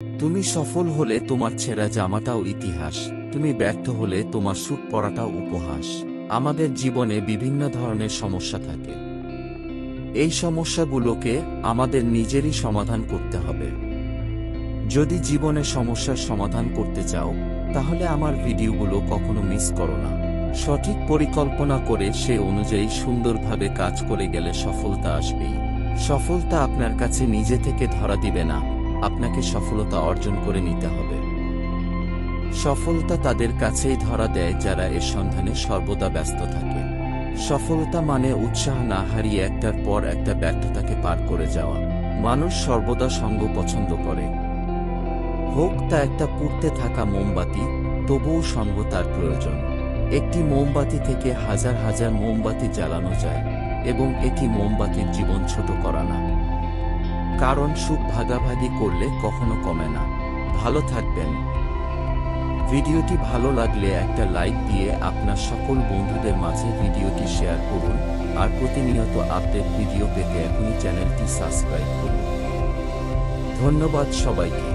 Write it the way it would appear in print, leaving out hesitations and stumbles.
তুমি সফল হলে তোমার ছেঁড়া জামাটাও ইতিহাস, তুমি ব্যর্থ হলে তোমার স্যুট পরাটাও উপহাস। আমাদের জীবনে বিভিন্ন ধরনের সমস্যা থাকে। এই সমস্যাগুলোকে আমাদের নিজেরই সমাধান করতে হবে। যদি জীবনে সমস্যার সমাধান করতে চাও, তাহলে আমার ভিডিওগুলো কখনো মিস করো না। সঠিক পরিকল্পনা করে সে অনুযায়ী সুন্দরভাবে কাজ করে গেলে সফলতা আসবেই। সফলতা আপনার কাছে নিজে থেকে ধরা দিবে না, আপনাকে সফলতা অর্জন করে নিতে হবে। সফলতা তাদের কাছেই ধরা দেয় যারা এর সন্ধানে সর্বদা ব্যস্ত থাকে। সফলতা মানে উৎসাহ না হারিয়ে একটার পর একটা ব্যর্থতাকে পার করে যাওয়া। মানুষ সর্বদা সঙ্গ পছন্দ করে, হোক তা একটা পুড়তে থাকা মোমবাতি, তবুও সঙ্গ তার প্রয়োজন। একটি মোমবাতি থেকে হাজার হাজার মোমবাতি জ্বালানো যায়, এবং এটি মোমবাতির জীবন ছোট করা না। কারণ সুখ ভাগাভাগি করলে কখনো কমে না। ভালো থাকবেন। ভিডিওটি ভালো লাগলে একটা লাইক দিয়ে আপনার সকল বন্ধুদের মাঝে ভিডিওটি শেয়ার করুন, আর প্রতিনিয়ত আপডেট ভিডিও পেতে এখনই চ্যানেলটি সাবস্ক্রাইব করুন। ধন্যবাদ সবাইকে।